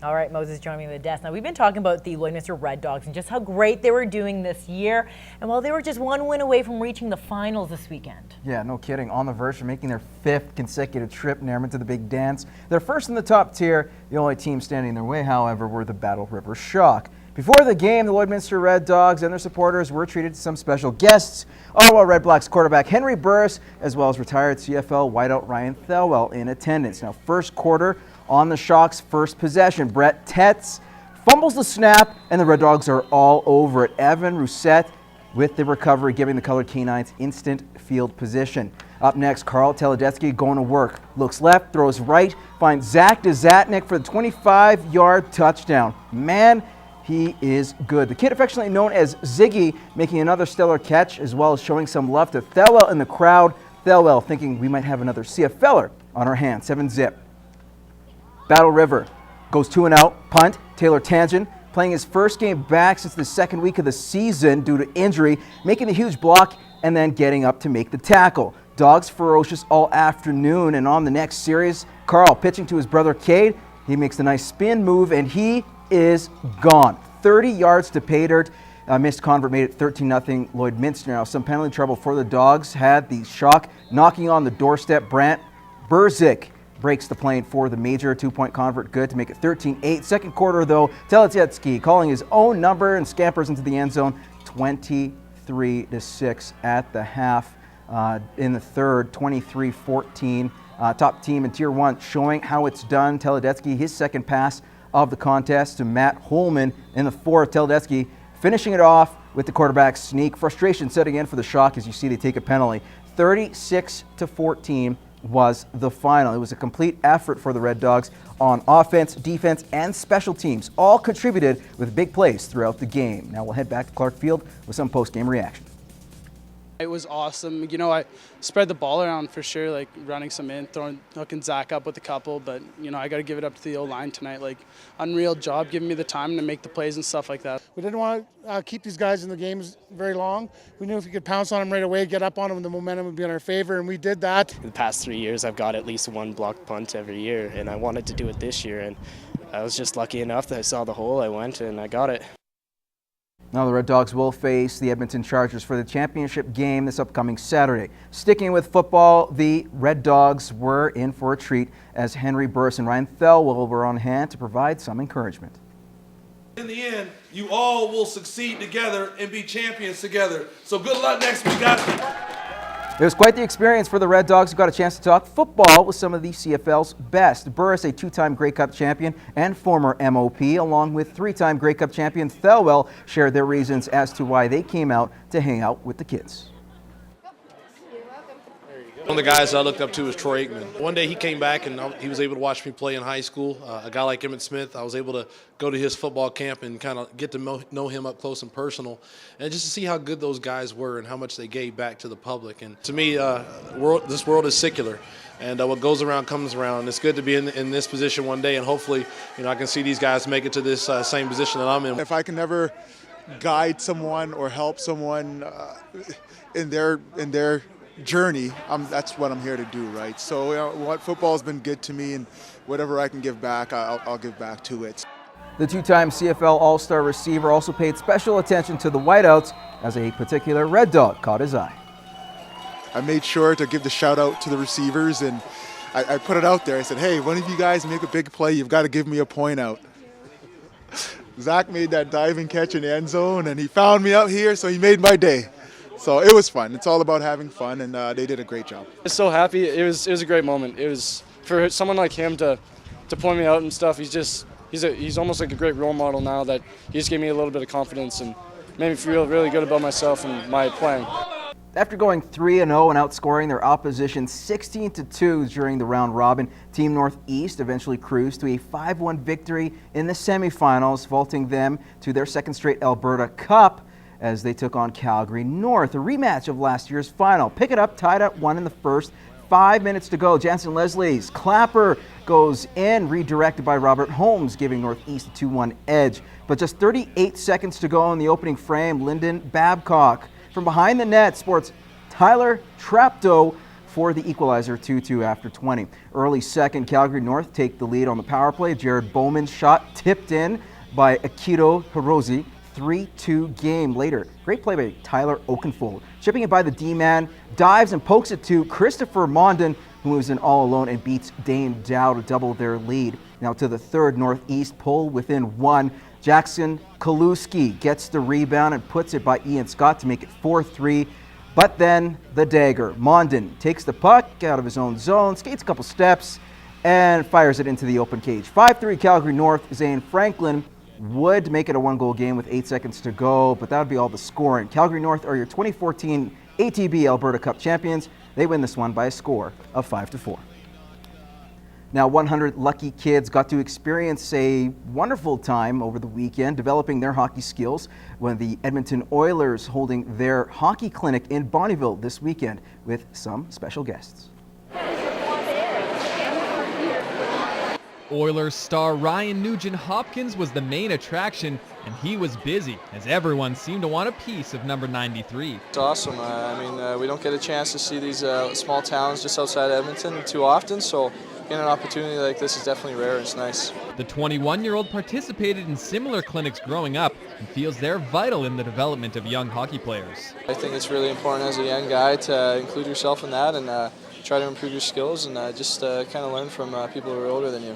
All right, Moses joining me with the desk. Now, we've been talking about the Lloydminster Red Dogs and just how great they were doing this year. And while they were just one win away from reaching the finals this weekend. Yeah, no kidding. On the verge of making their 5th consecutive trip near to the big dance. They're first in the top tier. The only team standing in their way, however, were the Battle River Shock. Before the game, the Lloydminster Red Dogs and their supporters were treated to some special guests. Ottawa Red Blacks quarterback Henry Burris, as well as retired CFL wideout Ryan Thelwell in attendance. Now, first quarter, on the Shock's first possession, Brett Tetz fumbles the snap, and the Red Dogs are all over it. Evan Rousset with the recovery, giving the Colored Canines instant field position. Up next, Carl Teledetsky going to work. Looks left, throws right, finds Zach Dzatnik for the 25-yard touchdown. Man, he is good. The kid affectionately known as Ziggy making another stellar catch, as well as showing some love to Thelwell in the crowd. Thelwell thinking we might have another CFLer on our hands. 7-zip. Battle River goes 2-and-out, punt. Taylor Tangent playing his first game back since the second week of the season due to injury, making a huge block and then getting up to make the tackle. Dogs ferocious all afternoon, and on the next series, Carl pitching to his brother Cade. He makes a nice spin move, and he is gone. 30 yards to pay dirt. Missed convert made it 13-0 Lloydminster. Now, some penalty trouble for the Dogs had the Shock knocking on the doorstep. Brant Burzik breaks the plane for the major. 2-point convert good to make it 13-8. Second quarter, though, Teledetsky calling his own number and scampers into the end zone. 23-6 at the half. In the third, 23-14. Top team in Tier 1 showing how it's done. Teledetsky, his second pass of the contest to Matt Holman in the fourth. Teledetsky finishing it off with the quarterback sneak. Frustration setting in for the Shock as you see they take a penalty. 36-14 was the final. It was a complete effort for the Red Dogs on offense, defense, and special teams. All contributed with big plays throughout the game. Now we'll head back to Clark Field with some post-game reaction. It was awesome. You know, I spread the ball around for sure, like running some in, hooking Zach up with a couple. But, you know, I got to give it up to the O-line tonight. Like, unreal job giving me the time to make the plays and stuff like that. We didn't want to keep these guys in the games very long. We knew if we could pounce on them right away, get up on them, the momentum would be in our favor, and we did that. The past 3 years, I've got at least one blocked punt every year, and I wanted to do it this year. And I was just lucky enough that I saw the hole, I went, and I got it. Now the Red Dogs will face the Edmonton Chargers for the championship game this upcoming Saturday. Sticking with football, the Red Dogs were in for a treat as Henry Burris and Ryan Thelwell were on hand to provide some encouragement. In the end, you all will succeed together and be champions together. So good luck next week, guys. It was quite the experience for the Red Dogs who got a chance to talk football with some of the CFL's best. Burris, a 2-time Grey Cup champion and former MOP, along with 3-time Grey Cup champion Thelwell, shared their reasons as to why they came out to hang out with the kids. One of the guys I looked up to was Troy Aikman. One day he came back and he was able to watch me play in high school. A guy like Emmett Smith, I was able to go to his football camp and kind of get to know him up close and personal, and just to see how good those guys were and how much they gave back to the public. And to me, this world is secular, and what goes around comes around. It's good to be in this position one day, and hopefully, you know, I can see these guys make it to this same position that I'm in. If I can never guide someone or help someone in their journey, that's what I'm here to do, right? So, you know, what football's been good to me, and whatever I can give back, I'll give back to it. The 2-time CFL All-Star receiver also paid special attention to the whiteouts as a particular Red Dog caught his eye. I made sure to give the shout out to the receivers, and I put it out there. I said, hey, one of you guys make a big play, you've got to give me a point out. Zach made that diving catch in the end zone, and he found me out here, so he made my day. So it was fun. It's all about having fun, and they did a great job. I was so happy. It was a great moment. It was for someone like him to point me out and stuff. He's almost like a great role model now that he just gave me a little bit of confidence and made me feel really good about myself and my playing. After going 3-0 and outscoring their opposition 16-2 during the round robin, Team Northeast eventually cruised to a 5-1 victory in the semifinals, vaulting them to their second straight Alberta Cup as they took on Calgary North, a rematch of last year's final. Pick it up, tied at 1 in the first. 5 minutes to go. Jansen Leslie's clapper goes in, redirected by Robert Holmes, giving Northeast a 2-1 edge. But just 38 seconds to go in the opening frame. Lyndon Babcock from behind the net sports Tyler Trapto for the equalizer 2-2 after 20. Early second, Calgary North take the lead on the power play. Jared Bowman's shot tipped in by Akito Hirozi. 3-2 game later. Great play by Tyler Oakenfold. Chipping it by the D-man, dives and pokes it to Christopher Mondon, who moves in all alone and beats Dane Dow to double their lead. Now to the third, Northeast pull within one. Jackson Kaluski gets the rebound and puts it by Ian Scott to make it 4-3. But then the dagger. Mondon takes the puck out of his own zone, skates a couple steps, and fires it into the open cage. 5-3 Calgary North. Zane Franklin would make it a one-goal game with 8 seconds to go, but that would be all the scoring. Calgary North are your 2014 ATB Alberta Cup champions. They win this one by a score of 5-4. Now, 100 lucky kids got to experience a wonderful time over the weekend developing their hockey skills when the Edmonton Oilers holding their hockey clinic in Bonnyville this weekend with some special guests. Oilers star Ryan Nugent-Hopkins was the main attraction, and he was busy as everyone seemed to want a piece of number 93. It's awesome. We don't get a chance to see these small towns just outside Edmonton too often, so getting an opportunity like this is definitely rare. It's nice. The 21-year-old participated in similar clinics growing up and feels they're vital in the development of young hockey players. I think it's really important as a young guy to include yourself in that and try to improve your skills and just kind of learn from people who are older than you.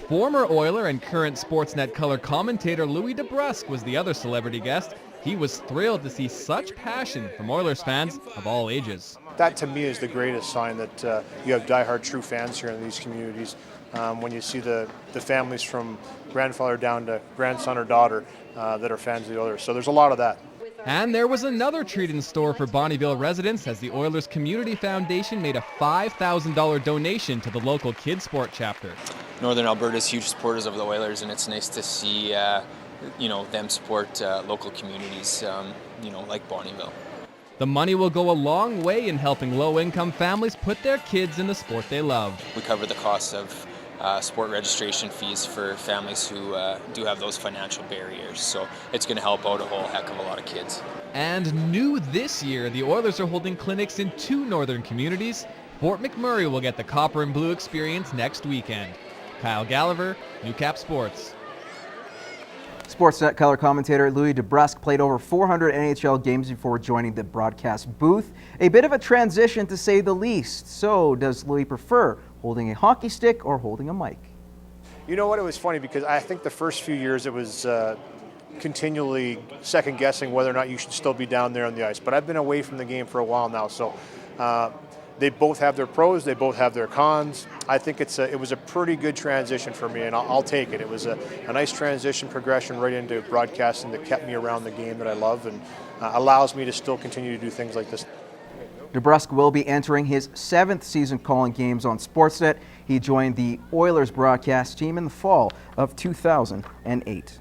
Former Oiler and current Sportsnet color commentator Louis DeBrusk was the other celebrity guest. He was thrilled to see such passion from Oilers fans of all ages. That to me is the greatest sign that you have diehard true fans here in these communities. When you see the families from grandfather down to grandson or daughter that are fans of the Oilers. So there's a lot of that. And there was another treat in store for Bonnyville residents as the Oilers Community Foundation made a $5,000 donation to the local kids sport chapter. Northern Alberta is huge supporters of the Oilers, and it's nice to see them support local communities like Bonnyville. The money will go a long way in helping low-income families put their kids in the sport they love. We cover the cost of sport registration fees for families who do have those financial barriers, so it's going to help out a whole heck of a lot of kids. And new this year, the Oilers are holding clinics in 2 northern communities. Fort McMurray will get the Copper and Blue experience next weekend. Kyle Gallagher, Newcap Sports. Sportsnet color commentator Louis DeBrusk played over 400 NHL games before joining the broadcast booth. A bit of a transition to say the least. So does Louis prefer holding a hockey stick or holding a mic? You know what, it was funny because I think the first few years it was continually second guessing whether or not you should still be down there on the ice. But I've been away from the game for a while now, so they both have their pros, they both have their cons. I think it was a pretty good transition for me, and I'll take it. It was a nice transition progression right into broadcasting that kept me around the game that I love and allows me to still continue to do things like this. DeBrusk will be entering his 7th season calling games on Sportsnet. He joined the Oilers broadcast team in the fall of 2008.